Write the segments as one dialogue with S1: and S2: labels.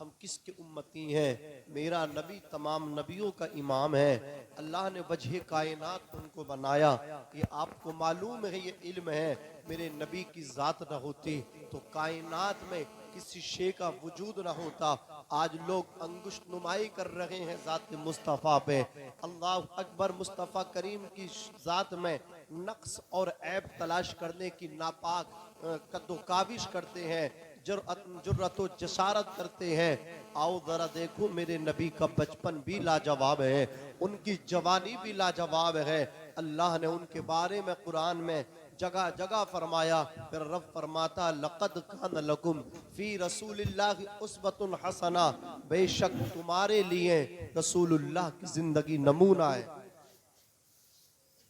S1: हम किसके उम्मती हैं। मेरा नबी तमाम नबियों का इमाम है। अल्लाह ने वजह कायनात उनको बनाया। ये आपको मालूम है, ये इल्म है। मेरे नबी की ज़ात न होती तो कायनात में किसी शे का वजूद न होता। आज लोग अंगुष्ठ नुमाई कर रहे हैं ज़ात मुस्तफ़ा पे। अल्लाह अकबर। मुस्तफ़ा करीम की ज़ात में नक्स और ऐब तलाश करने की नापाक कद्दो काविश करते हैं, जुर्रत व जसारत करते हैं। आओ जरा देखो, मेरे नबी का बचपन भी लाजवाब है, उनकी जवानी भी लाजवाब है। अल्लाह ने उनके बारे में कुरान में जगह जगह फरमाया। फिर रब फरमाता लक़द कान लकुम फी रसूलिल्लाहि उस्वतुन हसना, बेशक तुम्हारे लिए रसूलुल्लाह की जिंदगी नमूना है।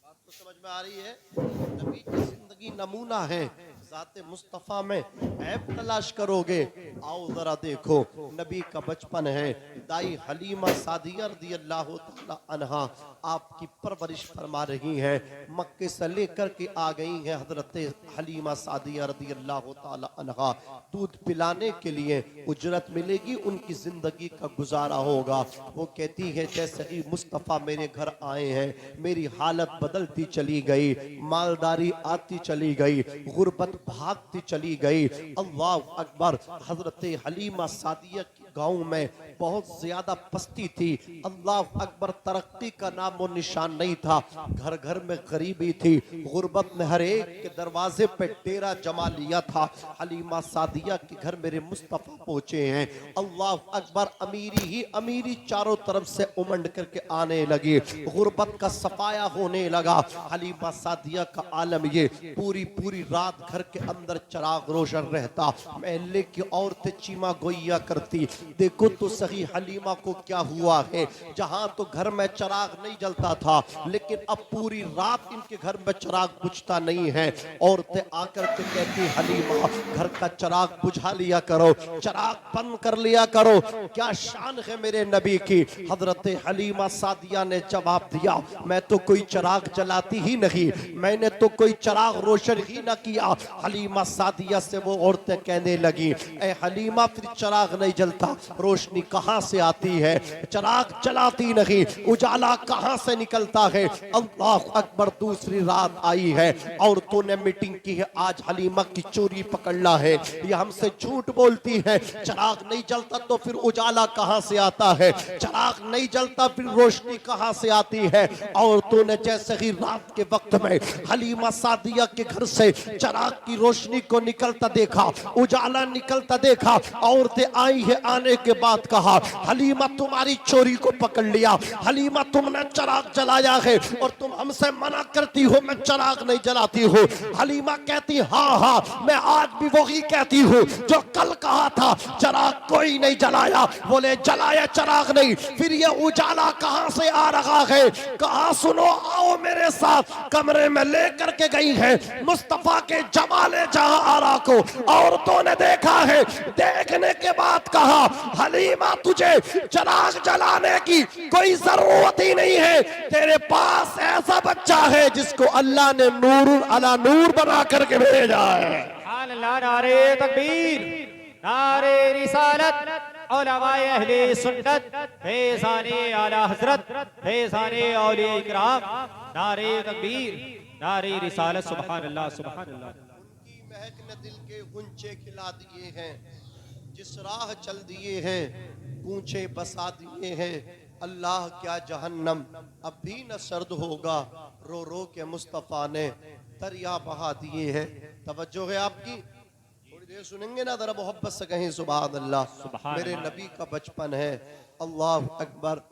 S1: बात तो समझ में आ रही है? नबी की जिंदगी नमूना है। ज़ाते मुस्तफ़ा में ऐब तलाश करोगे, आओ जरा देखो नबी का बचपन है। दाई हलीमा सादिया रज़ियल्लाहु ताला अन्हा आपकी परवरिश फरमा रही हैं। मक्के से लेकर के आ गई हैं हजरत हलीमा सादिया रज़ियल्लाहु ताला अन्हा। दूध पिलाने के लिए उजरत मिलेगी, उनकी जिंदगी का गुजारा होगा। वो कहती है जैसे ही मुस्तफ़ा मेरे घर आए हैं मेरी हालत बदलती चली गई, मालदारी आती चली गई, गुर्बत भागती चली गई। अल्लाह अकबर। हजरत हलीमा सादिया की गाँव में बहुत ज्यादा पस्ती थी। अल्लाह अकबर। तरक्की का नाम और निशान नहीं था। घर घर में गरीबी थी, गुर्बत ने हर एक के दरवाजे पे डेरा जमा लिया था। हलीमा सादिया के घर मेरे मुस्तफ़ा पहुंचे हैं। अल्लाह अकबर। अमीरी ही अमीरी चारों तरफ से उमंड करके आने लगी, गुर्बत का सफाया होने लगा। हलीमा सादिया का आलम ये, पूरी पूरी रात घर के अंदर चिराग रोशन रहता, महल्ले की औरतें चीमा गोइया करती। देखो तो सही हलीमा को क्या हुआ है। जहां तो घर में चिराग नहीं जलता था, लेकिन अब पूरी रात इनके घर में चिराग बुझता नहीं है। औरतें आकर के कहती हलीमा घर का चिराग बुझा लिया करो, चिराग बंद कर लिया करो। क्या शान है मेरे नबी की। हजरत हलीमा सादिया ने जवाब दिया मैं तो कोई चिराग जलाती ही नहीं, मैंने तो कोई चिराग रोशन ही ना किया। हलीमा सादिया से वो औरतें कहने लगी ए हलीमा फिर चिराग नहीं जलता, रोशनी कहां से आती है? चिराग जलाती नहीं, उजाला कहां से निकलता है? अल्लाह अकबर। दूसरी रात आई है, औरतों ने मीटिंग की है, आज हलीमा की चोरी पकड़ना है। ये हमसे झूठ बोलती है, चिराग नहीं जलता तो फिर उजाला कहां से आता है? चिराग नहीं जलता फिर रोशनी कहां से आती है? औरतों ने जैसे ही रात के वक्त में हलीमा सादिया के घर से चिराग की रोशनी को निकलता देखा, उजाला निकलता देखा, औरतें आई है। आने के बाद कहा हलीमा तुम्हारी चोरी को पकड़ लिया, हलीमा तुमने चिराग जलाया है और तुम हमसे मना करती हो मैं चिराग नहीं जलाती हूँ। हलीमा कहती हाँ हाँ मैं आज भी वही कहती हूँ जो कल कहा था, चिराग कोई नहीं जलाया। बोले जलाया चिराग नहीं, फिर ये उजाला कहां से आ रहा है? कहा सुनो आओ मेरे साथ। कमरे में लेकर के गई है मुस्तफा के जमाले जहां आरा को। औरतों ने देखा है, देखने के बाद कहा हलीमा तुझे चिराग जलाने की कोई जरूरत ही नहीं है, तेरे पास ऐसा बच्चा है जिसको अल्लाह ने नूर अला नूर बना करके भेजा है।
S2: अल्लाह। नारे तकबीर, नारे रिसालत, उलमाए अहले सुन्नत, फैज़ाने आला हज़रत, फैज़ाने औलिया इकराम। नारे तकबीर, नारे रिसालत। सुभान अल्लाह, सुभान अल्लाह।
S1: उनकी महक ने दिल के गुंचे खिला दिए हैं, जिस राह चल दिए हैं पूछे बसा दिए हैं। अल्लाह क्या जहन्नम अब भी न सर्द होगा, रो रो के मुस्तफ़ा ने दरिया बहा दिए हैं। तवज्जो है आपकी, थोड़ी देर सुनेंगे ना, जरा मोहब्बत से कहें सुभान अल्लाह। मेरे नबी का बचपन है। अल्लाह अकबर।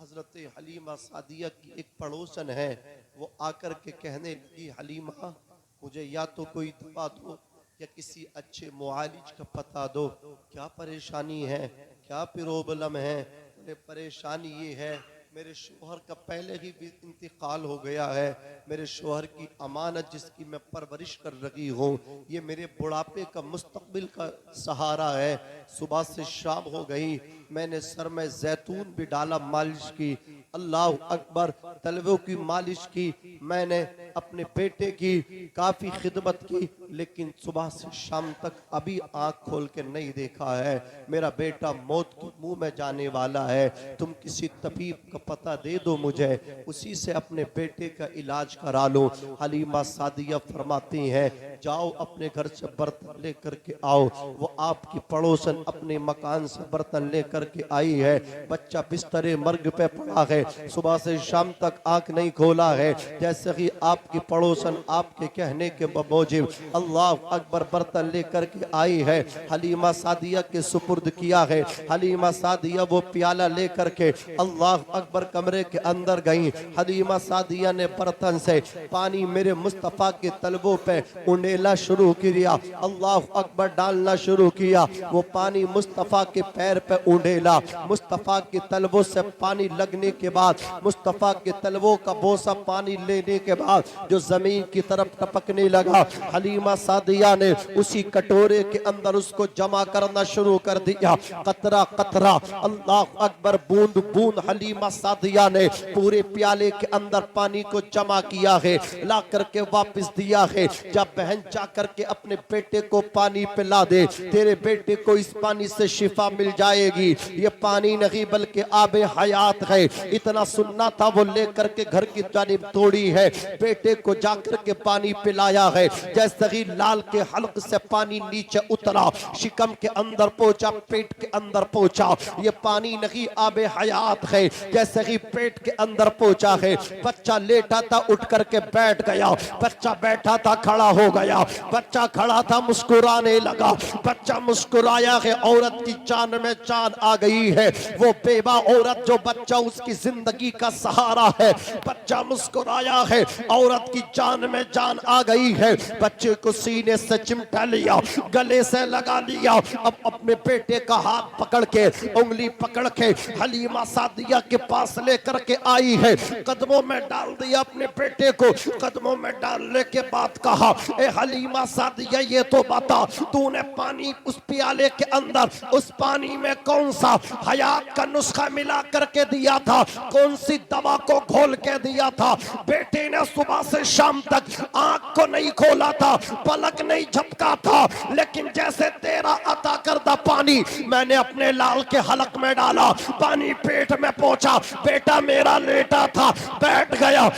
S1: हजरत हलीमा सादिया की एक पड़ोसन है, वो आकर के कहने लगी हलीमा मुझे या तो कोई दवा दो या किसी अच्छे मुआलिज का पता दो, क्या परेशानी है, क्या प्रॉब्लम है? बोले परेशानी ये है मेरे शोहर का पहले ही भी इंतकाल हो गया है, मेरे शोहर की अमानत जिसकी मैं परवरिश कर रही हूँ ये मेरे बुढ़ापे का मुस्तकबिल का सहारा है। सुबह से शाम हो गई, मैंने सर में जैतून भी डाला मालिश की, अल्लाह अकबर, तलवों की मालिश की, मैंने अपने बेटे की काफी खिदमत की, लेकिन सुबह से शाम तक अभी आंख खोल के नहीं देखा है। मेरा बेटा मौत के मुंह में जाने वाला है, तुम किसी तबीब का पता दे दो मुझे, उसी से अपने बेटे का इलाज करा लो। हलीमा सादिया फरमाती हैं, जाओ अपने घर से बर्तन लेकर के आओ। वो आपकी पड़ोसन अपने मकान से बर्तन लेकर के आई है, बच्चा बिस्तरे मर्ग पे पड़ा है, सुबह से शाम तक आंख नहीं खोला है। जैसे ही आपकी पड़ोसन आपके कहने के मुताबिक अल्लाह अकबर बर्तन लेकर के आई है, हलीमा सादिया के सुपुर्द किया है। हलीमा सादिया वो प्याला लेकर के अल्लाह अकबर कमरे के अंदर गई। हलीमा सादिया ने बर्तन से पानी मेरे मुस्तफ़ा के तलवों पे उंडेला शुरू किया, अल्लाह अकबर डालना शुरू किया। वो पानी मुस्तफ़ा के पैर पे उंडेला, मुस्तफ़ा के तलवों से पानी लगने के बाद, मुस्तफ़ा के तलवों का बोसा पानी लेने के बाद जो जमीन की तरफ टपकने लगा, हलीमा सादिया ने उसी कटोरे के अंदर उसको जमा करना शुरू कर दिया। कतरा कतरा, अल्लाह अकबर, बूंद बूंद हलीमा सादिया ने पूरे प्याले के अंदर पानी को जमा किया है, ला करके वापस दिया है। जब बहन जा करके अपने बेटे को पानी पिला दे, तेरे बेटे को इस पानी से शिफा मिल जाएगी। ये पानी नहीं बल्कि आबे हयात है। इतना सुनना था, वो लेकर के घर की जानिब तोड़ी है, बेटे को जाकर के पानी पिलाया है। जैसे ही लाल के हल्क से पानी नीचे उतरा, शिकम के अंदर पहुंचा, पेट के अंदर पहुंचा, ये पानी नहीं आबे हयात है। जैसे ही पेट के अंदर पहुंचा है, बच्चा लेटा था उठ करके बैठ गया, बच्चा बैठा था खड़ा हो गया, बच्चा खड़ा था मुस्कुराने लगा, बच्चा मुस्कुराया है। औरत की जान में जान आ गई है। वो बेवा औरत जो बच्चा उसकी जिंदगी का सहारा है, बच्चा मुस्कुराया है, औरत की जान में जान आ गई है। बच्चे को सीने से चिमटा लिया, गले से लगा लिया। अब अपने बेटे का हाथ पकड़ के, उंगली पकड़ के हलीमा सादिया के पास लेकर के आई है, कदमों में डाल दिया अपने बेटे को। कदमों में डालने के बाद कहा, ए हलीमा सादिया, ये तो बता, तूने पानी उस प्याले के अंदर, उस पानी में कौन सा हयात का नुस्खा मिला करके दिया था, कौन सी दवा को घोल के दिया था? बेटे ने सुबह से शाम तक आंख को नहीं खोला था, पलक नहीं झपका था, लेकिन जैसे तेरा अता करदा पानी मैंने अपने लाल के हलक में डाला, पानी पेट में पहुंचा, बेटा मेरा लेटा था, बैठ गया,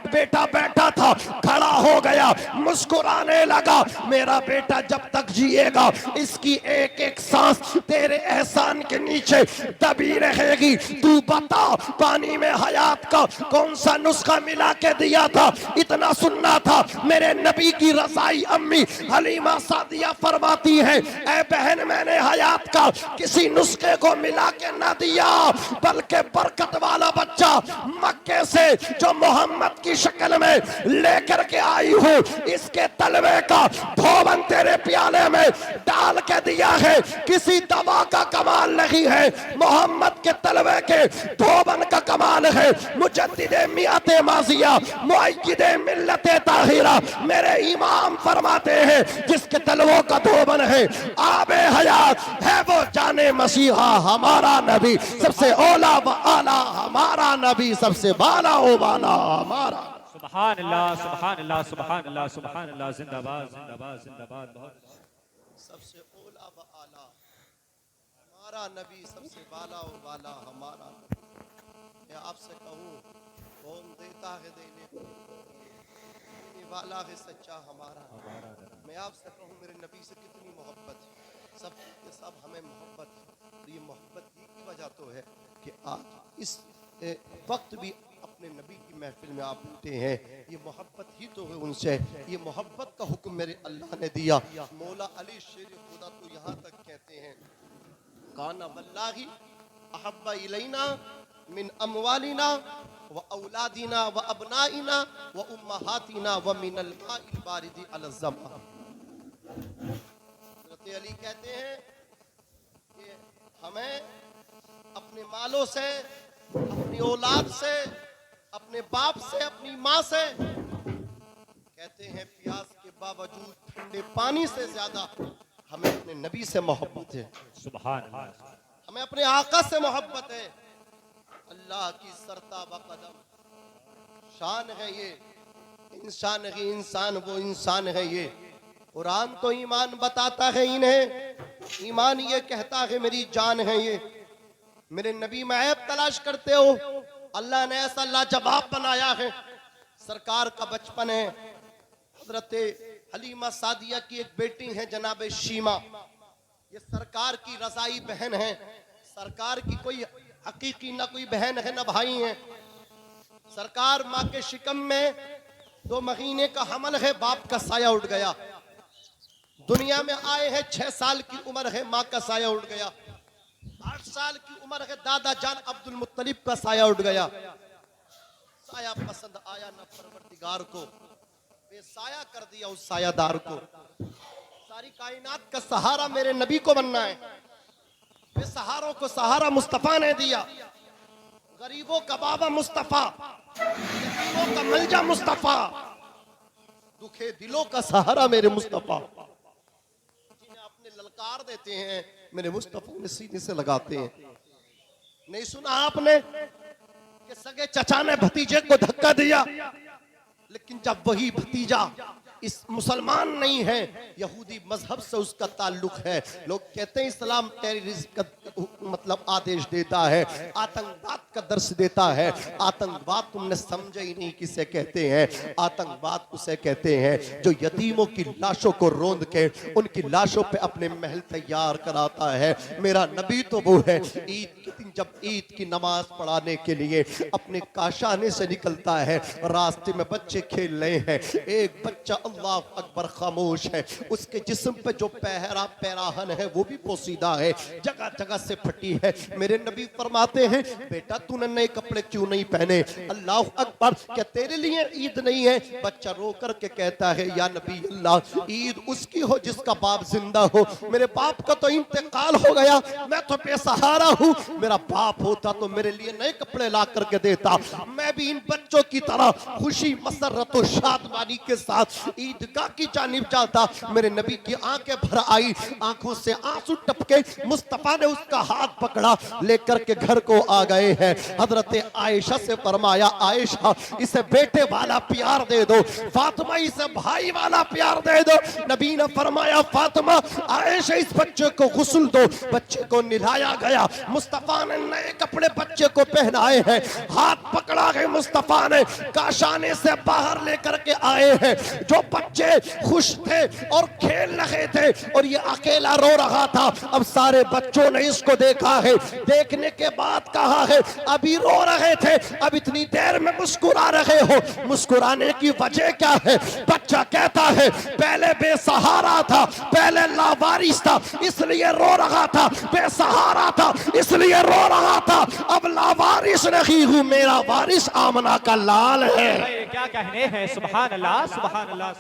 S1: बेटा बैठा था, खड़ा हो गया, मुस्कुराने लगा। मेरा बेटा जब तक जिएगा, इसकी एक एक सांस तेरे एहसान के नीचे दबी रहेगी। तू बता, पानी में हयात का कौन सा नुस्खा मिला के दिया था? इतना सुनना था। मेरे नबी की रज़ाई अम्मी हलीमा सादिया फरमाती है, ऐ बहन, मैंने हयात का किसी नुस्खे को मिला के न दिया, बल्कि बरकत वाला बच्चा मक्के से जो मोहम्मद की शक्ल में लेकर के आई हूँ, इसके तलवे का धोबन तेरे प्याले में डाल के दिया है। किसी दवा का कमाल नहीं है, मोहम्मद के तलवे के धोबन का कमाल है। मुजद्दिदे मियाते माजिया, मुअय्यिदे मिल्लते ताहिरा, मेरे इमाम फरमाते हैं, जिसके तलवों का धोबन है, आबे हयात है, वो जाने मसीहा हमारा नबी, सबसे औला व आला हमारा नबी, सबसे बाला ओ बाला हमारा।
S2: सुभान अल्लाह, सुभान अल्लाह, सुभान अल्लाह, सुभान अल्लाह, जिंदाबाद जिंदाबाद जिंदाबाद। बहुत
S1: सबसे ओला व आला हमारा नबी, सबसे बाला व बाला हमारा नबी। मैं आपसे कहूँ, कौन देता है देने को, देने वाला है सच्चा हमारा। मैं आपसे कहूँ, मेरे नबी से कितनी मोहब्बत है, सब के सब हमें मोहब्बत है। ये मोहब्बत ही की वजह तो है कि आज इस वक्त भी अपने नबी की महफिल में आप बैठे हैं। ये मोहब्बत ही तो है उनसे। ये मोहब्बत का हुक्म मेरे अल्लाह ने दिया। मौला अली शेर खुदा तो यहाँ तक कहते हैं, काना वल्लाही अहब्बा इलैना मिन अमवालिना व औलादिना व अबनाइना व उम्महातिना व मिनल माइल बारिदी अल ज़मा। हज़रत अली कहते हैं कि हमें अपने मालों से, अपनी औलाद से, अपने बाप से, अपनी माँ से, कहते हैं प्यास के बावजूद ठंडे पानी से ज्यादा हमें अपने नबी से मोहब्बत है।
S2: सुभान अल्लाह।
S1: हमें अपने आका से मोहब्बत है। अल्लाह की सरता बकदम शान है ये, इंसान है इंसान, वो इंसान है ये। कुरान तो ईमान बताता है इन्हें, ईमान ये कहता है मेरी जान है ये। मेरे नबी में ऐब तलाश करते हो, अल्लाह ने ऐसा लाजवाब बनाया है। सरकार का बचपन है, हजरत हलीमा सादिया की एक बेटी है जनाब शीमा, ये सरकार की रजाई बहन है। सरकार की कोई हकीकी ना कोई बहन है ना भाई है। सरकार माँ के शिकम में 2 महीने का हमल है, बाप का साया उठ गया। दुनिया में आए हैं 6 साल की उम्र है, माँ का साया उठ गया। 8 साल की उम्र है, दादा जान अब्दुल मुत्तलिब का साया उठ गया। साया पसंद आया ना परवरदिगार को, बेसाया कर दिया उस सायादार को। सारी कायनात का सहारा मेरे नबी को बनना है, बेसहारों को सहारा मुस्तफा ने दिया। गरीबों का बाबा मुस्तफा, यतीमों का मलजा मुस्तफा, दुखे दिलों का सहारा मेरे मुस्तफा। जिन्हें अपने ललकार देते हैं मेरे मुस्तफा ने सीने से लगाते हैं। नहीं सुना आपने कि सगे चचा ने भतीजे को धक्का दिया, लेकिन जब वही भतीजा इस मुसलमान नहीं है, यहूदी मजहब से उसका ताल्लुक है, लोग कहते हैं इस्लाम टेररिज्म का मतलब आदेश देता है, आतंकवाद का दर्श देता है। आतंकवाद तुमने समझा ही नहीं किसे कहते हैं। आतंकवाद उसे कहते हैं जो यतीमों की लाशों को रोंद के उनकी लाशों पे अपने महल तैयार कराता है। मेरा नबी तो वो है, ईद के दिन जब ईद की नमाज पढ़ाने के लिए अपने काशाने से निकलता है, रास्ते में बच्चे खेल रहे हैं, एक बच्चा अल्लाह अकबर खामोश है, उसके जिस्म पे जो पैराहन है वो भी पोसीदा है, जगह जगह से फटी है। मेरे नबी फरमाते हैं बेटा तूने नए कपड़े क्यों नहीं पहने? अल्लाह अकबर, क्या तेरे लिए ईद नहीं है? बच्चा रो करके कहता है या नबी अल्लाह, ईद उसकी हो जिसका बाप जिंदा हो, मेरे बाप का तो इंतकाल हो गया, मैं तो बेसहारा हूँ। मेरा बाप होता तो मेरे लिए नए कपड़े ला करके देता, मैं भी इन बच्चों की तरह खुशी मसरत और शादमानी के साथ ईदगाह की जानिब जाता। मेरे नबी की आंखें भर आई, आंखों से आंसू टपके, मुस्तफा ने उसका हाथ पकड़ा, लेकर के घर को आ गए हैं। हजरत आयशा से फरमाया आयशा इसे बेटे वाला प्यार दे दो, फातिमा इसे भाई वाला प्यार दे दो। नबी ने फरमाया फातिमा आयशा इस बच्चे को गुस्ल दो। बच्चे को नहलाया गया, मुस्तफा ने नए कपड़े बच्चे को पहनाए हैं, हाथ पकड़ा है मुस्तफा ने, काशाने से बाहर लेकर के आए हैं। जो बच्चे खुश थे और खेल रहे थे और ये अकेला रो रहा था, अब सारे बच्चों ने इसको देखा है, देखने के बाद कहा है अभी रो रहे थे, अब इतनी देर में मुस्कुरा रहे हो, मुस्कुराने की वजह क्या है? बच्चा कहता है पहले बेसहारा था, पहले लावारिस था इसलिए रो रहा था, बेसहारा था इसलिए रो रहा था, अब लावारिस नहीं हूं, मेरा वारिस आमना का लाल है।
S2: क्या कहने हैं, सुभान अल्लाह सुभान अल्लाह।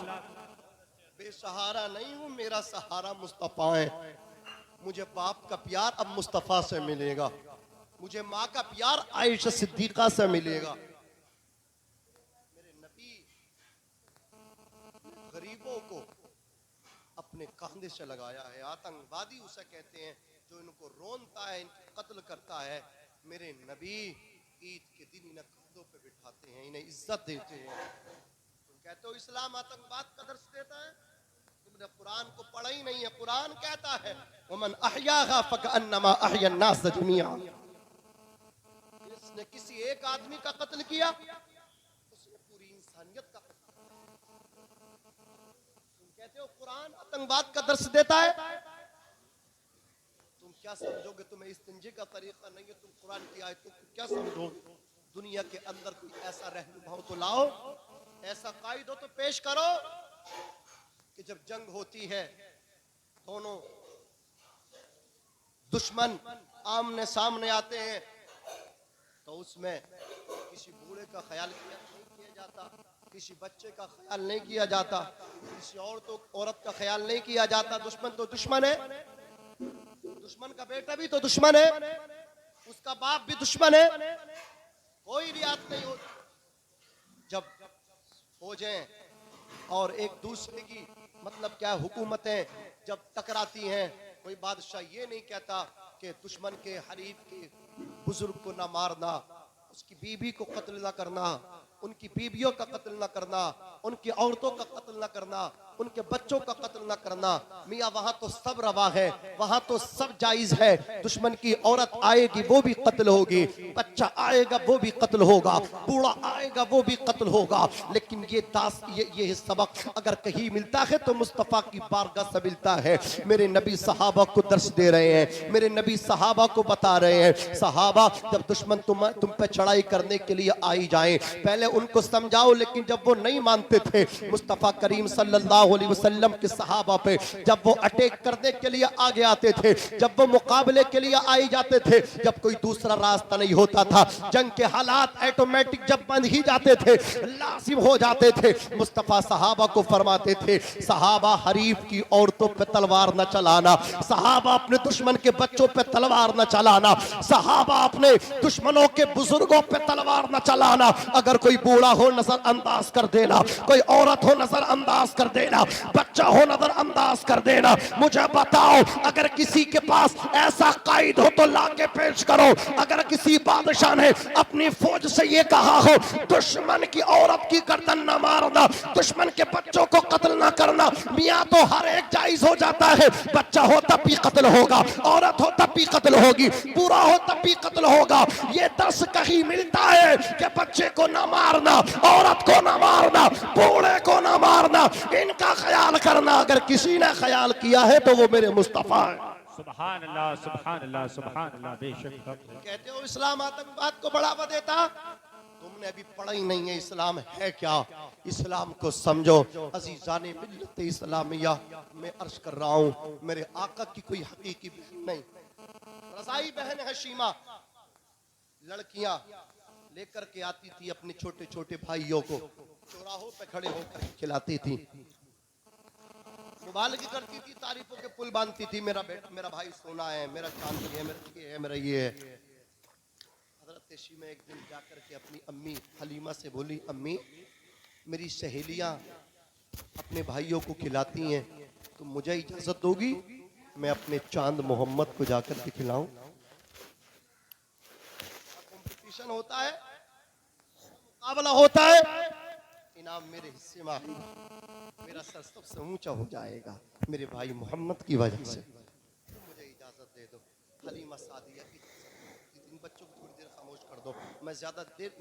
S1: बेसहारा नहीं हूं, मेरा सहारा मुस्तफा है। मुझे बाप का प्यार अब मुस्तफा से मिलेगा, मुझे माँ का प्यार आयशा सिद्दीका से मिलेगा। मेरे नबी गरीबों को अपने कंधे से लगाया है। आतंकवादी उसे कहते हैं जो इनको रोनता है, इनकी कत्ल करता है। मेरे नबी ईद के दिन इन्हें कंधों पे बिठाते हैं, इन्हें इज्जत देते हैं। तुम कहते हो इस्लाम आतंकवाद का दर्श देता है, तुमने कुरान को पढ़ा ही नहीं है। कुरान कहता है वमन अहयाहा फकअन्नमा अहया अन्नास जमीआ, जिसने किसी एक आदमी का कत्ल किया उसने पूरी इंसानियत का कत्ल किया। तुम कहते हो कुरान आतंकवाद का दर्श देता है, तुम क्या समझोगे? तुम्हें इस्तिंजे का तरीका नहीं है, तुम कुरान की आयतों को क्या समझोगे? दुनिया के अंदर कोई ऐसा रहनुमा तो लाओ, ऐसा कायद हो तो पेश करो कि जब जंग होती है दोनों दुश्मन आमने सामने आते हैं तो उसमें किसी बूढ़े का ख्याल नहीं किया जाता, किसी बच्चे का ख्याल नहीं किया जाता, किसी औरत का ख्याल नहीं किया जाता। दुश्मन तो दुश्मन है, दुश्मन का बेटा भी तो दुश्मन है, उसका बाप भी दुश्मन है, कोई रियायत नहीं होती। जब फौजें और एक दूसरे की मतलब क्या हुकूमतें जब टकराती हैं, कोई बादशाह ये नहीं कहता कि दुश्मन के हरीफ के बुजुर्ग को ना मारना, उसकी बीवी को कत्ल ना करना, उनकी बीवियों का कत्ल ना करना, उनकी औरतों का कत्ल ना करना, उनके बच्चों का कत्ल ना करना। मियाँ वहां तो सब रवा है, वहां तो सब जायज है। दुश्मन की औरत आएगी वो भी कत्ल होगी, बच्चा आएगा वो भी कत्ल होगा, बूढ़ा आएगा वो भी कत्ल होगा। लेकिन ये सबक अगर कहीं मिलता है तो मुस्तफा की बारगाह से मिलता है। मेरे नबी सहाबा को दर्श दे रहे हैं, मेरे नबी सहाबा को बता रहे हैं, सहाबा जब दुश्मन तुम पे चढ़ाई करने के लिए आई जाए पहले उनको समझाओ। लेकिन जब वो नहीं मानते थे, मुस्तफा करीम सल्लल्लाहु अलैहि वसल्लम के सहाबा पे जब वो अटैक करने के लिए आगे आते थे, जब वो मुकाबले के लिए आई जाते थे, जब कोई दूसरा रास्ता नहीं होता था, जंग के हालात ऑटोमेटिक जब बंद ही जाते थे, लाजिम हो जाते थे, मुस्तफा सहाबा को फरमाते थे, सहाबा हरीफ की औरतों पे तलवार न चलाना, सहाबा अपने दुश्मन के बच्चों पे तलवार न चलाना, सहाबा अपने दुश्मनों के बुजुर्गों पे तलवार न चलाना। अगर कोई बूढ़ा हो नजर अंदाज कर देना, कोई औरत हो नजर अंदाज कर देना, बच्चा हो नजर अंदाज कर देना। मुझे बताओ, अगर किसी के पास ऐसा कायद हो तो लाके पेश करो। अगर किसी बादशाह ने अपनी फौज से ये कहा हो दुश्मन की औरत की गर्दन न मारना, दुश्मन के बच्चों को कत्ल न करना, मियाँ तो हर एक जायज हो जाता है। बच्चा हो तब भी कत्ल होगा, औरत हो तब भी कत्ल होगी, पूरा हो तब भी कत्ल होगा। ये दर्श कहीं मिलता है कि बच्चे को न मारना, औरत को न मारना, बूढ़े को न मारना, इनका ख्याल करना। अगर किसी ने ख्याल किया है तो वो मेरे मुस्तफा है।
S2: सुभान अल्लाह, सुभान अल्लाह, सुभान अल्लाह। बेशक
S1: कहते हो इस्लाम आतंकवाद को बढ़ावा देता, तुमने अभी पढ़ा ही नहीं है इस्लाम है क्या। इस्लाम को समझो। अजीजाने मिल्लत इस्लामिया मैं अर्ज कर रहा हूँ, मेरे आका की कोई हकीकी बहन नहीं, रज़ाई बहन है शीमा। लड़कियां लेकर के आती थी अपने छोटे छोटे भाइयों को, चौराहों पे खड़े होकर खिलाती थी, मुबालगी करती थी, तारीफों के पुल बांधती थी। मेरा बेटा, मेरा भाई सोना है, मेरा चांदी है, मेरा ये है, मेरा ये है। हजरत शीमा एक दिन जाकर के अपनी अम्मी हलीमा से बोली, अम्मी मेरी सहेलियां अपने भाइयों को खिलाती हैं, तो मुझे इजाजत दोगी मैं अपने चांद मोहम्मद को जाकर के खिलाऊं। कंपटीशन होता है, मुकाबला होता है, इनाम मेरे हिस्से में आएगा, मेरा सर सबसे ऊंचा हो जाएगा मेरे भाई मोहम्मद की वजह से। तो मुझे इजाजत दे दो। हलीमा सादिया की इन बच्चों को थोड़ी देर खामोश कर दो, मैं ज्यादा देर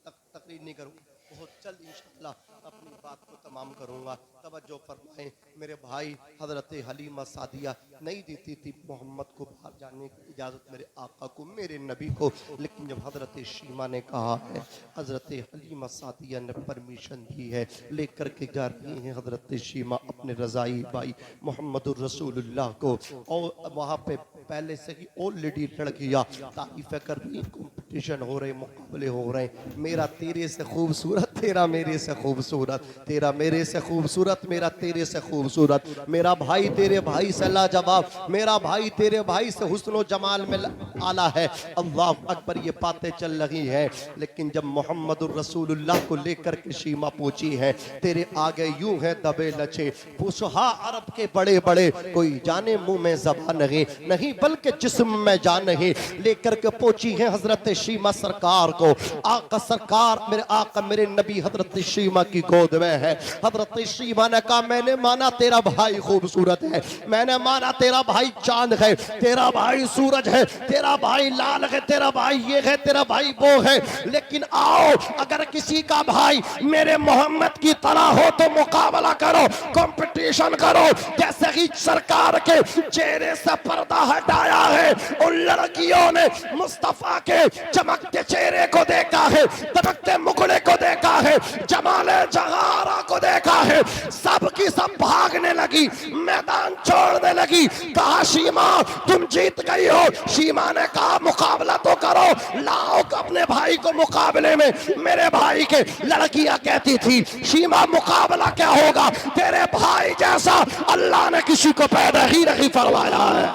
S1: तकरीर नहीं करूँ, बहुत जल्द इंशाअल्लाह अपनी बात को तमाम करूँगा। तवज्जो फरमाएं मेरे भाई, हजरत हलीमा सादिया नहीं देती थी मोहम्मद को बाहर जाने की इजाज़त मेरे आका को, मेरे नबी को। लेकिन जब हजरत शीमा ने कहा है, हजरत हलीमा सादिया ने परमिशन दी है, लेकर के जा रही हैं हजरत शीमा अपने रज़ाई भाई मोहम्मद रसूलुल्लाह को। और वहाँ पे पहले से ही ऑलरेडी लड़कियाँ तारीफ़ें कर रही, कंपटीशन हो रहे, मुकाबले हो रहे, मेरा तेरे से खूबसूरत, तेरा मेरे से खूबसूरत, तेरा मेरे से खूबसूरत, मेरा तेरे से खूबसूरत, मेरा भाई तेरे भाई से लाजवाब, मेरा भाई तेरे भाई से हुस्न जमाल में आला है। अल्लाह अकबर, ये बातें चल रही हैं। लेकिन जब मोहम्मद रसूलुल्लाह को लेकर के शीमा पहुंची है, तेरे आगे यूं है दबे लचे फुसहा अरब के बड़े बड़े, कोई जाने मुंह में ज़बान नहीं, नहीं बल्कि जिस्म में जान नहीं, लेकर के पहुंची है हजरत शीमा सरकार को। आका सरकार, मेरे आका मेरे नबी हजरत शीमा की गोद में है। हजरत शीमा ने कहा, मैंने माना तेरा भाई खूबसूरत है, मैंने माना तेरा भाई चांद है, तेरा भाई सूरज है, तेरा भाई लाल है, तेरा भाई ये है, तेरा भाई वो है, लेकिन आओ अगर किसी का भाई मेरे मोहम्मद की तरह हो तो मुकाबला करो, कंपटीशन करो। जैसे ही सरकार के चेहरे से पर्दा हटाया है, उन लड़कियों ने मुस्तफा के चमकते चेहरे को देखा है, दबकते मुखड़े को देखा है, जमाले जहारा को देखा है, सब की सब भागने लगी, मैदान छोड़ने लगी। कहा, शीमा तुम जीत गई हो। शीमा ने कहा, मुकाबला तो करो, लाओ अपने भाई को मुकाबले में। मेरे भाई के लड़कियां कहती थी, शीमा मुकाबला क्या होगा, तेरे भाई जैसा अल्लाह ने किसी को पैदा ही नहीं फरमाया है।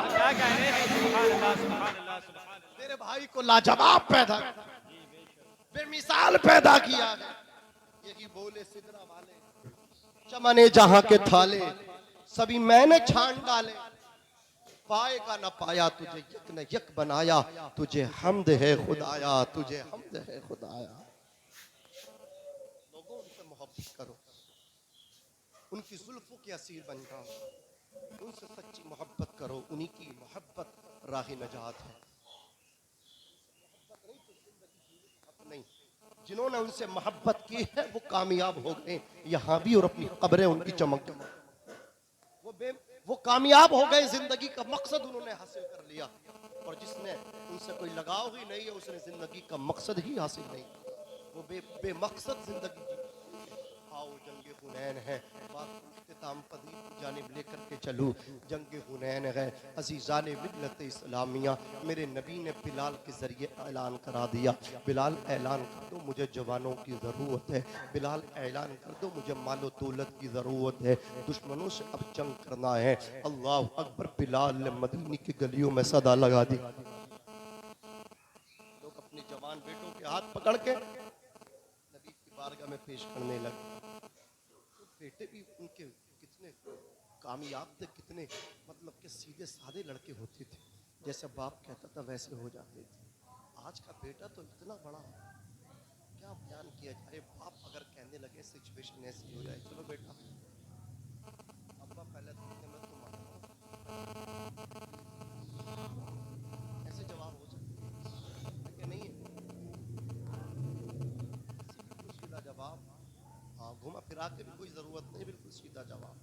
S1: तेरे भाई को लाजवाब पैदा, बेमिसाल पैदा किया है। यही बोले सिदरा वाले, चमने जहां के थाले सभी मैंने छान डाले, पाएगा ना पाया, तुझे यक न यक बनाया, तुझे हमद है खुदाया, तुझे हमद है खुदाया। लोगों उनसे मोहब्बत करो, उनकी जुल्फों के असीर बन जाओ, उनसे सच्ची मोहब्बत करो, उन्हीं की मोहब्बत राह नजात है। नहीं, जिन्होंने उनसे मोहब्बत की है वो कामयाब हो गए यहाँ भी और अपनी कब्रें उनकी चमक चमक। वो कामयाब हो गए, जिंदगी का मकसद उन्होंने हासिल कर लिया। और जिसने उनसे कोई लगाव ही नहीं है उसने जिंदगी का मकसद ही हासिल नहीं, वो बेमकसद जिंदगी जी। आओ जंगे हुनैन है, बात इख्तिताम पदीर की जानिब लेकर के चलूँ। जंगे हुनैन है, अजीज़ान मिल्लत इस्लामिया, मेरे नबी ने बिलाल के ज़रिए ऐलान करा दिया, बिलाल ऐलान कर दो मुझे जवानों की ज़रूरत है, बिलाल ऐलान कर दो मुझे मालो दौलत की ज़रूरत है, दुश्मनों से अब जंग करना है। अल्लाह अकबर। बिलाल ने मदीने की गलियों में सदा लगा दी। लोग अपने जवान बेटों के हाथ पकड़ के नबी की बारगाह में पेश करने लगे। बेटे भी उनके कितने कामयाब थे, कितने मतलब के सीधे साधे लड़के होते थे, जैसे बाप कहता था वैसे हो जाते थे। आज का बेटा तो इतना बड़ा, क्या बयान किया जाए। बाप अगर कहने लगे सिचुएशन ऐसी हो जाए, चलो बेटा अब्बा पहले तो मैं तुम्हारा, ऐसे जवाब हो सकते हैं नहीं है? सीधा जवाब, हाँ घुमा फिरा के भी कोई जरूरत नहीं, बिल्कुल सीधा जवाब।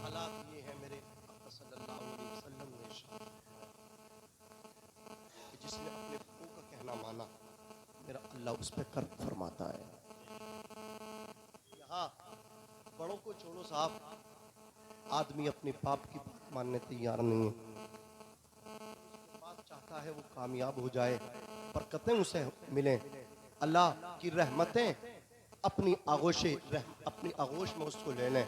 S1: हालात ये है मेरे आका सल्लल्लाहु अलैहि वसल्लम ने इरशाद कि जिसने अपने बापों का कहना माना मेरा अल्लाह उस पर कर्म फरमाता है। यहाँ बड़ों को छोड़ो साहब, आदमी अपने बाप की बात मानने तैयार नहीं है। बाप चाहता है वो कामयाब हो जाए, बरकतें उसे मिलें, अल्लाह की रहमतें अपनी आगोश में उसको ले लें।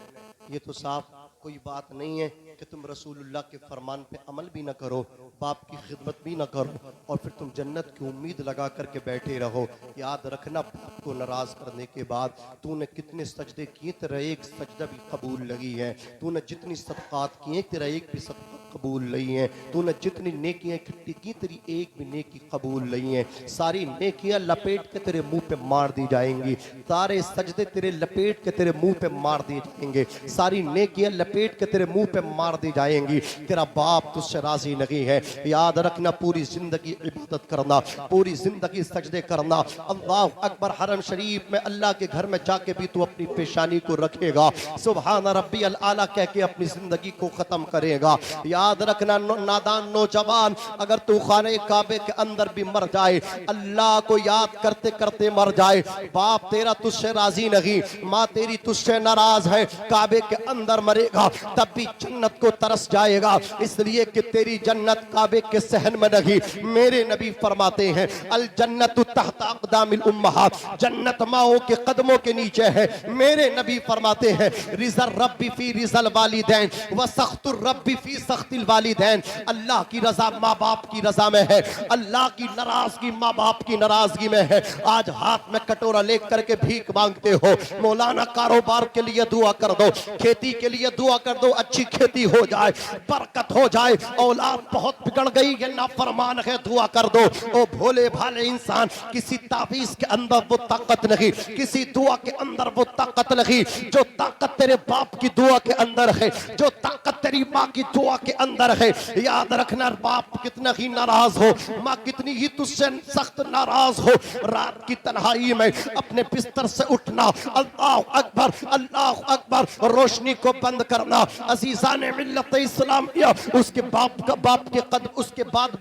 S1: ये तो साफ कोई बात नहीं है कि तुम रसूलुल्लाह के फरमान पे अमल भी ना करो, बाप की खिदमत भी ना करो और फिर तुम जन्नत की उम्मीद लगा करके बैठे रहो। याद रखना, बाप को नाराज करने के बाद तूने कितने सजदे किए, तेरा एक सजदा भी कबूल नहीं है। तूने जितनी सदक़ात किए, तेरा एक भी सदक़ा कबूल नहीं है। तूने जितनी नेकियां इकट्ठी की, तेरी एक भी नेकी कबूल नहीं है। सारी नेकियां लपेट के तेरे मुंह पे मार दी जाएंगी, सारे सजदे तेरे लपेट के तेरे मुंह पे मार दिए जाएंगे, सारी नेकियां लपेट के तेरे मुंह पे मार दी जाएंगी। तेरा बाप तुझसे राजी नहीं है। याद रखना, पूरी जिंदगी इबादत करना, पूरी जिंदगी सजदे करना। अल्लाह अकबर। हरम शरीफ में अल्लाह के घर में जाके भी तू अपनी पेशानी को रखेगा, सुभान रब्बियल आला कह के अपनी जिंदगी को खत्म करेगा। याद रखना, नादान नौजवान, अगर तू खाने काबे के अंदर भी मर जाए, अल्लाह को याद करते करते मर जाए, बाप तेरा तुझसे राजी नहीं, माँ तेरी तुझसे नाराज है, काबे के अंदर मरेगा तब भी जन्नत को तरस जाएगा, इसलिए कि तेरी जन्नत काबे के सहन में नहीं। मेरे नबी फरमाते हैं, अल जन्नतु तहत अक़दामिल उम्महात, जन्नत माओं के कदमों के नीचे है। मेरे नबी फरमाते हैं, रिज़ल रब्बी फी रिज़ल वालिदैन व सख्तुर रब्बी फी सख्तिल वालिदैन। अल्लाह की रजा माँ बाप की रजा में है, अल्लाह की नाराजगी माँ बाप की नाराजगी में है। आज हाथ में कटोरा लेकर के भीख मांगते हो, मौलाना कारोबार के लिए दुआ कर दो, खेती के लिए दुआ कर दो, अच्छी खेती हो जाए, बरकत हो जाए, औलाद बहुत बिगड़ गई है, नाफरमान है, दुआ कर दो। ओ भोले भाले इंसान, किसी ताबीज के अंदर वो ताकत नहीं, किसी दुआ के अंदर वो ताकत नहीं जो ताकत तेरे बाप की दुआ के अंदर है, जो ताकत तेरी माँ की दुआ के अंदर है। याद रखना, बाप कितना ही नाराज हो, माँ कितनी ही तुझसे सख्त नाराज हो, रात की तन्हाई में अपने बिस्तर से उठना, अल्लाह अकबर अल्लाह अकबर, रोशनी को बंद करना, अजीज़ान मिल्लत इस्लामिया, उसके बाद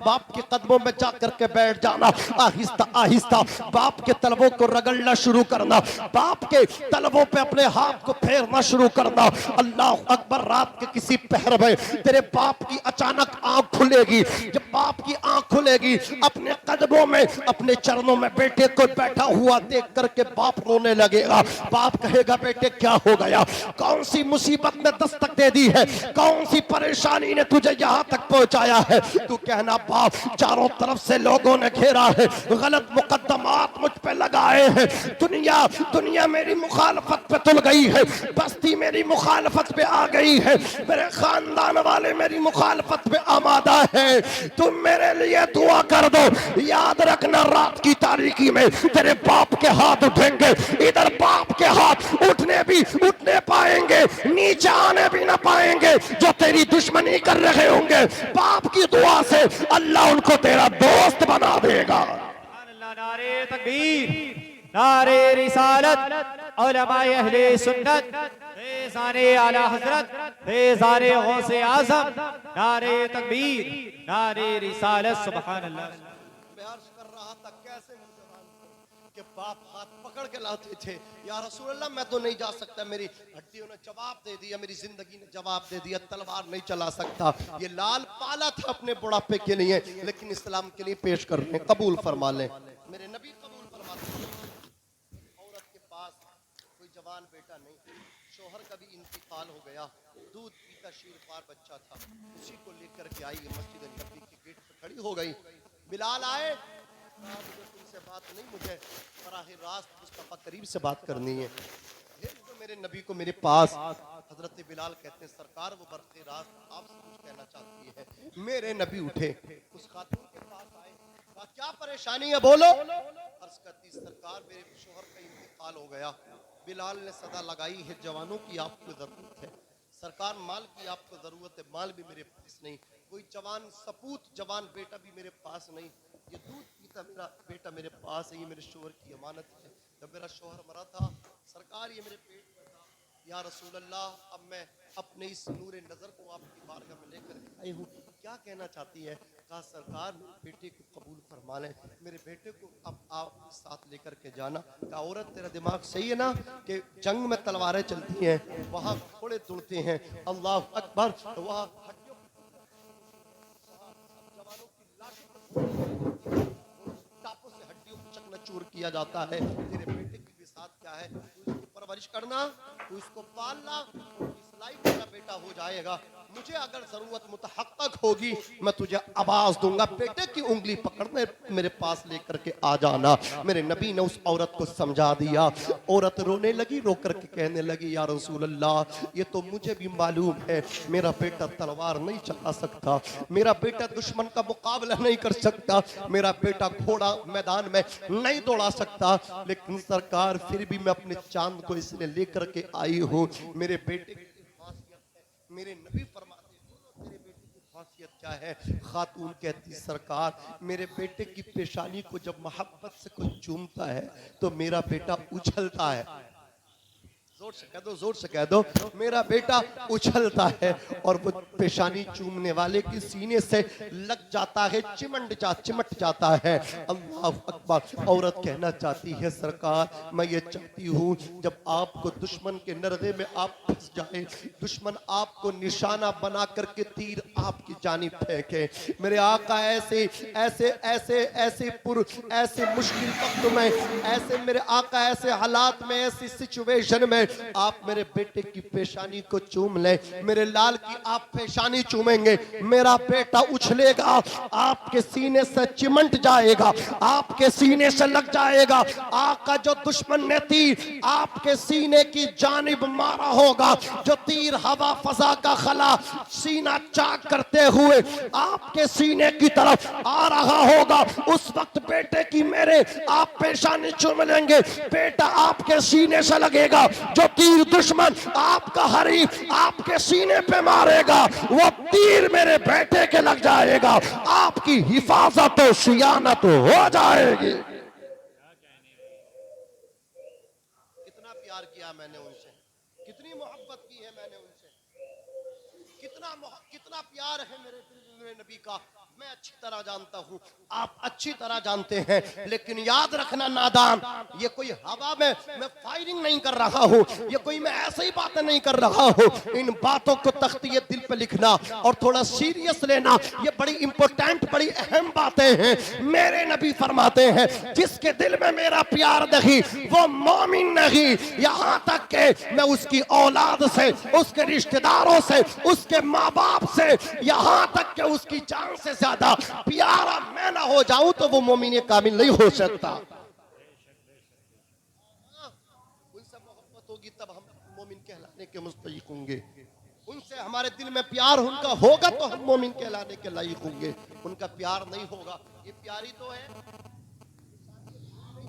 S1: बाप के कदमों में जाकर के बैठ जाना, आहिस्ता आहिस्ता बाप के तलवों को रगड़ना शुरू करना, बाप के तलवों पे अपने हाथ को फेरना शुरू करना। अल्लाह अकबर। रात के किसी पहर में तेरे बाप की अचानक आंख खुलेगी, जब बाप की आंख खुलेगी। अपने कदमों में, अपने चरणों में बेटे को बैठा हुआ देख करके बाप रोने लगेगा। बाप कहेगा बेटे क्या हो गया, कौन सी मुसीबत ने दस्तक दे दी है, कौन सी परेशानी ने तुझे यहाँ तक पहुंचाया है। तू कहना बाप चारों तरफ से लोगों ने घेरा है, गलत मुकद्दमात मुझ पे लगाए हैं, दुनिया मेरी मुखालफत पे तुल गई है, बस्ती मेरी मुखालफत पे आ गई है, मेरे खानदान वाले मेरी मुखालफत पे आमादा है। तुम मेरे लिए दुआ कर दो। याद रखना रात की तारीकी में तेरे बाप के हाथ उठेंगे, इधर बाप के हाथ उठने पाएंगे, नीचे आने भी ना पाएंगे। जो तेरी दुश्मनी कर रहे होंगे, बाप की दुआ से अल्लाह उनको तेरा दोस्त बना देगा।
S2: नारे तकबीर, नारे रिसालत, उलमाए अहले सुन्नत, फैज़ाने आला हज़रत, फैज़ाने गौसे आज़म, नारे तकबीर, नारे रिसालत, सुभान अल्लाह।
S1: मैं अर्ज कर रहा था कैसे कि बाप हाथ पकड़ के लाते थे, या रसूल अल्लाह मैं तो नहीं जा सकता, मेरी हड्डियों ने जवाब दे दिया, मेरी जिंदगी ने जवाब दे दिया, तलवार नहीं चला सकता। ये लाल पाला था अपने बुढ़ापे के लिए, लेकिन इस्लाम के लिए पेश कर रहे हैं, कबूल फरमा लें। मेरे नबी कबूल फरमाते हैं। औरत के पास कोई जवान बेटा नहीं, शोहर का भी इंतकाल हो गया, दूध पीता शीरख्वार बच्चा था, उसी को लेकर के आई मस्जिद नबी के गेट पर खड़ी हो गई। बिलाल आए, तुमसे बात नहीं, मुझे बराह रास्त मुस्तफा करीम से बात करनी है। तो मेरे नबी को मेरे पास। हजरत बिलाल कहते हैं सरकार वो बराह रास्त आपसे कुछ कहना चाहती है। मेरे नबी उठे, उस खातून के पास आए, कहा क्या परेशानी है बोलो। अर्ज करती सरकार मेरे शोहर का इंतकाल हो गया। बिलाल ने सदा लगाई है जवानों की आपको जरूरत है। सरकार माल की आपको जरूरत है, माल भी मेरे पास नहीं, कोई जवान सपूत जवान बेटा भी मेरे पास नहीं, ये दूध पीता मेरा बेटा मेरे पास है, ये मेरे शोहर की अमानत है। जब मेरा शोहर मरा था सरकार ये मेरे पेट में था, या रसूल अल्लाह अब मैं अपने इस नूरे नज़र को आपकी बारगाह में लेकर आई हूँ, क्या कहना चाहती है। कहा सरकार मेरे बेटे को कबूल फरमा लें, मेरे बेटे को अब आप साथ लेकर के जाना। कहा औरत तेरा दिमाग सही है ना कि जंग में तलवारें चलती हैं, वहाँ घोड़े तुड़ते हैं, अल्लाह अकबर, वहाँ जवानों की लाशों टापों से हड्डियों को चकनाचूर किया जाता है। तेरे बेटे की भी साथ क्या है, तू इसकी परवरिश करना, तू इसको पालना, इस लाइफ मेरा बेटा हो जाएगा। मुझे अगर जरूरत मुतहक्कक होगी मैं तुझे आवाज दूंगा, बेटे की उंगली पकड़ने मेरे पास लेकर के आ जाना। मेरे नबी ने उस औरत को समझा दिया। औरत रोने लगी, रो करके कहने लगी या रसूल अल्लाह ये तो मुझे भी मालूम है, मेरा बेटा तलवार नहीं चला सकता, मेरा बेटा दुश्मन का मुकाबला नहीं कर सकता, मेरा बेटा घोड़ा मैदान में नहीं दौड़ा सकता, लेकिन सरकार फिर भी मैं अपने चांद को इसलिए लेकर के आई हूँ, मेरे बेटे की खासियत है। मेरे नबी फरमाते हैं तेरे बेटे की खासियत क्या है। खातून कहती सरकार मेरे बेटे की पेशानी को जब मोहब्बत से कोई चूमता है तो मेरा बेटा उछलता है। जोर से कह दो, जोर से कह दो, मेरा बेटा उछलता है और वो पेशानी चूमने वाले की सीने से लग जाता है, चिमट जाता है। अल्लाह अकबर। औरत कहना चाहती है सरकार मैं ये चाहती हूँ जब आपको दुश्मन के नरदे में आप फंस जाए, दुश्मन आपको निशाना बना करके तीर आपकी जानिब फेंके, मेरे आका ऐसे ऐसे ऐसे ऐसे ऐसे मुश्किल वक्त में, ऐसे मेरे आका ऐसे हालात में, ऐसी सिचुएशन में आप मेरे बेटे की पेशानी को चूम ले, मेरे लाल की आप पेशानी चूमेंगे, मेरा बेटा उछलेगा, आपके सीने से चिमट जाएगा, आपके सीने से लग जाएगा। आका जो दुश्मन ने तीर आपके सीने की जानिब मारा होगा, जो तीर हवा फजा का खला सीना चाक करते हुए आपके सीने की तरफ आ रहा होगा, उस वक्त बेटे की मेरे आप पेशानी चूम लेंगे, बेटा आपके सीने से लगेगा। जो तीर दुश्मन आपका हरीफ आपके सीने पे मारेगा वो तीर मेरे बेटे के लग जाएगा, आपकी हिफाजत और सियानत हो जाएगी। कितना प्यार किया मैंने उनसे, कितनी मोहब्बत की है मैंने उनसे, कितना प्यार है मेरे नबी का मैं अच्छी तरह जानता हूँ, आप अच्छी तरह जानते हैं। लेकिन याद रखना नादान, ये कोई हवा में मैं फायरिंग नहीं कर रहा हूँ, ये कोई मैं ऐसे ही बातें नहीं कर रहा हूँ, इन बातों को तख्तिए दिल पे लिखना और थोड़ा सीरियस लेना, ये बड़ी इंपॉर्टेंट बड़ी अहम बातें हैं। मेरे नबी फरमाते हैं जिसके दिल में मेरा प्यार नहीं वो मोमिन नहीं। यहां तक के मैं उसकी औलाद से, उसके रिश्तेदारों से, उसके माँ बाप से, यहां तक के उसकी जान से ज्यादा प्यारा मैं ना हो जाऊं तो वो मोमिन कामिल नहीं हो सकता। उनसे मोहब्बत होगी तब हम मोमिन कहलाने के मुस्तहिक होंगे। उनसे हमारे दिल में प्यार उनका होगा तो हम मोमिन कहलाने के लायक होंगे। उनका प्यार नहीं होगा, ये प्यारी तो है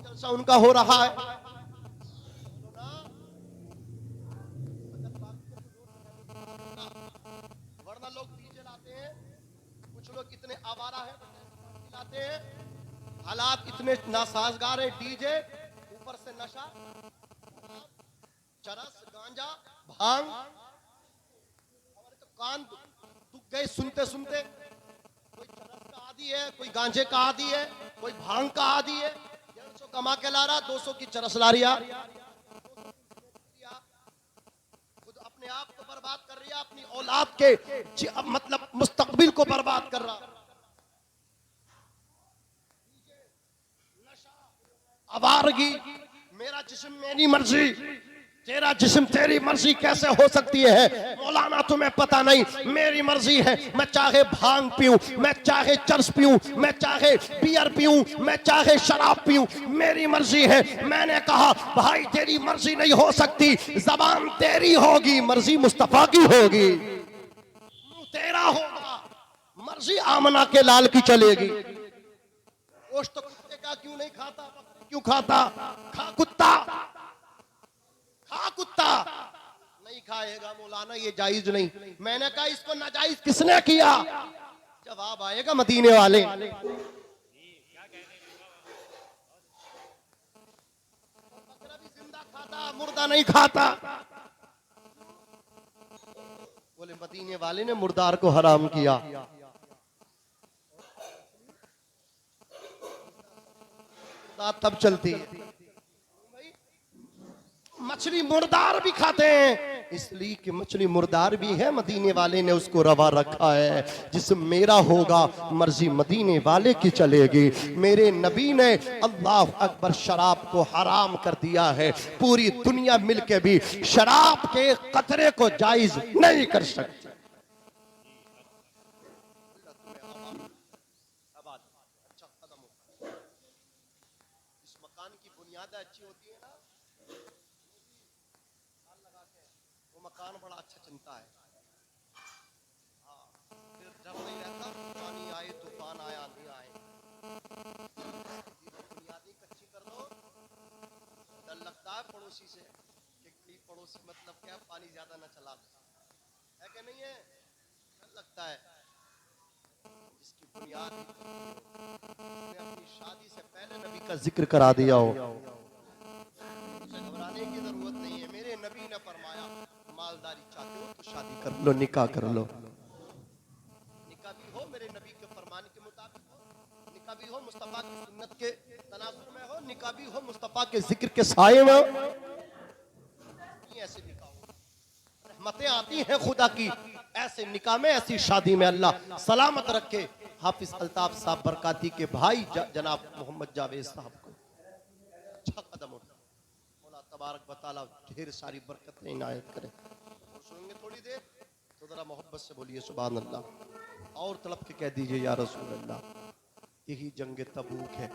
S1: जलसा उनका हो रहा है। वरना लोग डीजे लाते हैं, कुछ लोग इतने आवारा है लाते हैं, हालात इतने नासाजगार है, डीजे ऊपर से नशा, चरस, गांजा, भांग, हमारे तो कान दुख गए सुनते सुनते। कोई चरस का आदी है, कोई गांजे का आदी है, कोई भांग का आदी है, 150 कमा के ला रहा, 200 की चरस ला रिया, खुद अपने आप को बर्बाद कर रही है, अपनी औलाद के मतलब मुस्तकबिल को बर्बाद कर रहा। आवारगी, मेरा जिस्म मेरी मर्जी, तेरा जिस्म तेरी मर्जी कैसे हो सकती है? मौलाना तुम्हें पता नहीं, मेरी मर्जी है। मैं चाहे भांग पीऊं, मैं चाहे चरस पीऊं, मैं चाहे बियर पीऊं, मैं चाहे शराब पीऊं, मेरी मर्जी है। मैंने कहा भाई तेरी मर्जी नहीं हो सकती, जबान तेरी होगी, मर्जी मुस्तफा की होगी, तेरा होगा, मर्जी आमना के लाल की चलेगी। गोश्त तो कुत्ते का क्यों नहीं खाता, क्यों खाता? खा कुत्ता, खा कुत्ता, नहीं खाएगा मौलाना, ये जायज नहीं। मैंने कहा इसको नाजायज किसने किया? जवाब आएगा मदीने वाले। बकरा भी जिंदा खाता, मुर्दा नहीं खाता। बोले मदीने वाले ने मुर्दार को हराम किया। तब चलती है। मछली मुर्दार भी खाते हैं, इसलिए कि मछली मुर्दार भी है, मदीने वाले ने उसको रवा रखा है। जिसम मेरा होगा मर्जी मदीने वाले की चलेगी। मेरे नबी ने अल्लाह अकबर शराब को हराम कर दिया है। पूरी दुनिया मिलके भी शराब के कतरे को जायज नहीं कर सकती। इस मकान की बुनियाद अच्छी होती है ना, वो मकान बड़ा अच्छा चलता है। हाँ, फिर डर नहीं रहता, पानी आए तूफान आए आंधी आए। बुनियादी कच्ची कर दो, डर लगता है पड़ोसी से कि पड़ोसी मतलब क्या, पानी ज्यादा ना चला है कि नहीं है, डर लगता है। इसकी बुनियाद अपनी शादी से पहले नबी का जिक्र करा दिया हो, घबराने की जरूरत नहीं है। मेरे नबी ने फरमाया मालदारी चाहते हो तो शादी कर लो, निकाह कर लो। निकाह भी हो मेरे नबी के फरमान के मुताबिक हो, निकाह भी हो मुस्तफा की सुन्नत के तनासुर में हो, निकाह भी हो मुस्तफा के जिक्र के साये में हो। ऐसे निकाह हो, रहमतें आती हैं खुदा की ऐसे निकाह में, ऐसी शादी में। अल्लाह सलामत रखे हाफिज अल्ताफ साहब बरकाती के भाई जनाब मोहम्मद जावेद साहब को। अच्छा कदम उठा, मौला तबारक व तआला ढेर सारी बरकतें इनायत करे। और सुनेंगे थोड़ी देर तो जरा मोहब्बत से बोलिए सुभान अल्लाह, और तड़प के कह दीजिए या रसूल अल्लाह। यही जंग तबूक है।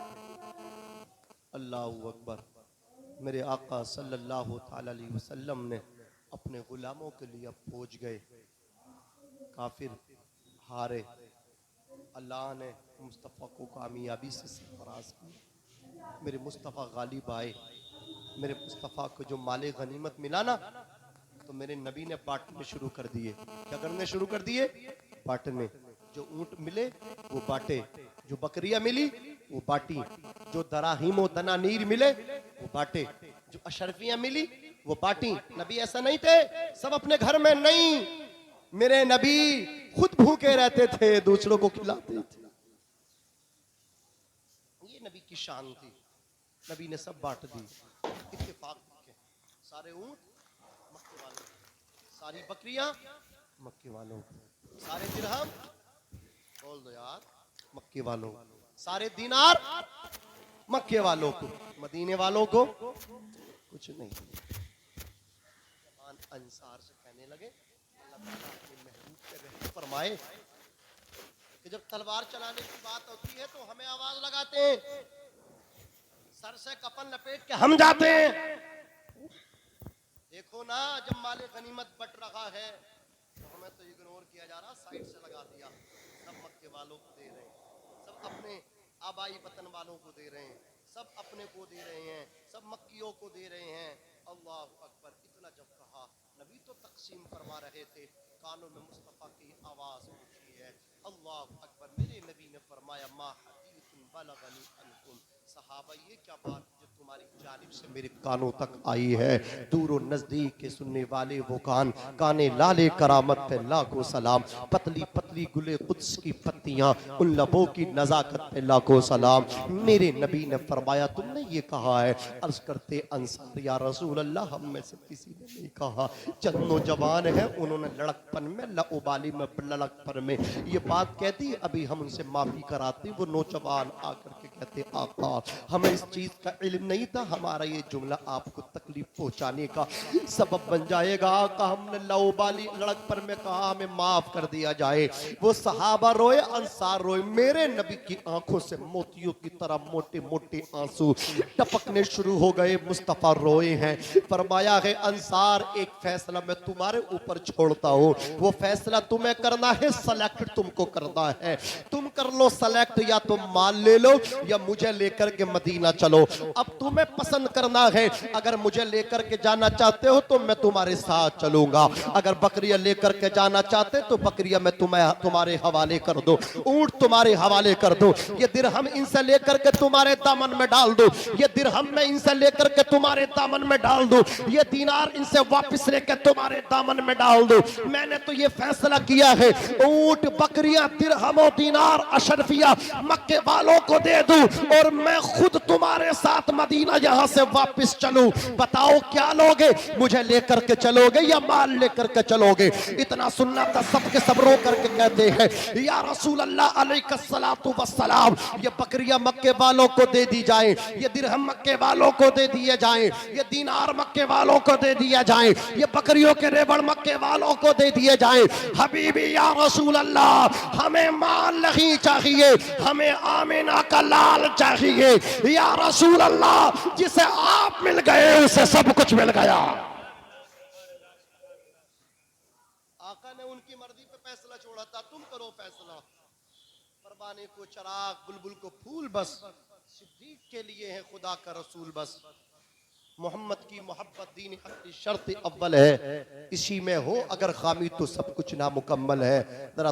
S1: अल्लाह अकबर। मेरे आका सल्लल्लाहु तआला अलैहि वसल्लम ने अपने गुलामों के लिए फौज गए, काफिर हारे, अल्लाह ने मुस्तफ़ा को कामयाबी से सरफराज किया। मेरे मुस्तफ़ा गालिब आए, मेरे मुस्तफ़ा को जो माले गनीमत मिला ना, तो मेरे नबी ने बांटने शुरू कर दिए। क्या करने शुरू कर दिए? बांटने। जो ऊंट मिले वो बांटे, जो बकरियां मिली वो बांटी, जो दराहिमो दनानीर मिले वो बांटे, जो अशरफियां मिली वो बांटी। नबी ऐसा नहीं थे सब अपने घर में, नहीं, मेरे नबी खुद भूखे रहते थे, दूसरों को खिलाते थे। ये नबी की शान थी। नबी ने सब बांट दी। इत्तेफाक देखें, सारे ऊंट मक्के वाले, सारी बकरियां मक्के वालों को, सारे दिरहम बोल दो यार मक्के वालों, सारे दीनार मक्के वालों को, मदीने वालों को कुछ नहीं। अंसार से कहने लगे अल्लाह ताला अपने महबूब पे रहम फरमाए कि जब तलवार चलाने की बात होती है तो हमें आवाज लगाते हैं, सर से कफन लपेट के हम जाते हैं। देखो ना जब माले गनीमत बट रहा है तो हमें तो इग्नोर किया जा रहा, साइड से लगा दिया। सब मक्के वालों को दे रहे हैं, सब अपने आबाई वतन वालों को दे रहे हैं, सब अपने को दे रहे हैं, सब मक्कियों को दे रहे हैं। अल्लाह अकबर। इतना जब कहा नबी तो तकसीम फरमा रहे थे, कानों में मुस्तफ़ा की आवाज पहुंची है। अल्लाह अकबर। मेरे नबी ने फरमाया मा हदीथुन बलगनी अनकुम, सहाबा ये क्या बात जो तुम्हारी जानिब से मेरे कानों तक आई है। दूर और नजदीक के सुनने वाले वो कान, काने लाले करामत पे लाखों सलाम। पतली पतली गुले कुद्स की पत्तियां, उन लबों की नजाकत पे लाखों सलाम। मेरे नबी ने फरमाया तुमने ये कहा है। अर्ज करते अंसार या रसूल अल्लाह हम में से किसी ने नहीं कहा। चंद नौजवान है उन्होंने लड़कपन में लाउबाली में लड़कपन में ये बात कहती, अभी हम उनसे माफी कराते। वो नौजवान आकर के कहते आका हमें इस चीज का इल्म नहीं था, हमारा ये जुमला आपको तकलीफ पहुंचाने का सबब बन जाएगा। आका हमने लाउबाली लड़कपन में कहा हमें माफ कर दिया जाए। वो सहाबा रोए, अंसार रोए। मेरे नबी की आंखों से मोतियों की तरह मोटे मोटे आंसू टपकने शुरू हो गए। मुस्तफा रोए हैं। फरमाया है अंसार एक फैसला मैं तुम्हारे ऊपर छोड़ता हूं, वो फैसला तुम्हें करना है, सेलेक्ट तुमको करना है। तुम कर लो सेलेक्ट, या तुम माल ले लो या मुझे लेकर के मदीना चलो। अब तुम्हें पसंद करना है, अगर मुझे लेकर के जाना चाहते हो तो मैं तुम्हारे साथ चलूंगा, अगर बकरियां लेकर के जाना चाहते तो बकरियां मैं तुम्हारे हवाले कर दो, ऊंट तुम्हारे हवाले कर दो, ये दिरहम इनसे लेकर के तुम्हारे दामन में डाल दो, ये दिरहम में इनसे लेकर के तुम्हारे दामन में डाल दो, ये दीनार इनसे वापस लेकर तुम्हारे दामन में डाल दो। मैंने तो ये फैसला किया है ऊंट बकरियां दिरहम और दीनार अशरफिया मक्के वालों को दे दूं और मैं खुद तुम्हारे साथ मदीना यहां से वापस चलूं। बताओ क्या लोगे, मुझे लेकर के चलोगे या माल लेकर के चलोगे? इतना सुनना था, सबके सब रो करके कहते हैं या रसूल अल्लाह अलैहिस्सलातु वस्सलाम ये बकरियां मक्के वालों को दे दी जाए, ये दिरहम मक्के वालों को दे दिए जाए, ये दीनार मक्के वालों को दे दिया जाए, ये बकरियों के रेवड़ मक्के वालों को दे दिए जाए। हबीबी या रसूल अल्लाह हमें माल नहीं चाहिए, हमें आमिना का लाल चाहिए। या रसूल अल्लाह जिसे आप मिल गए उसे सब कुछ मिल गया। आका ने उनकी मर्जी पे फैसला छोड़ा था, तुम करो फैसला। परवाने को चराग बुलबुल को फूल बस, सिद्दीक के लिए है खुदा का रसूल बस। मोहम्मद की मोहब्बत दीन हक की शर्त अव्वल है, इसी में हो अगर खामी तो सब कुछ नामुकम्मल है। जरा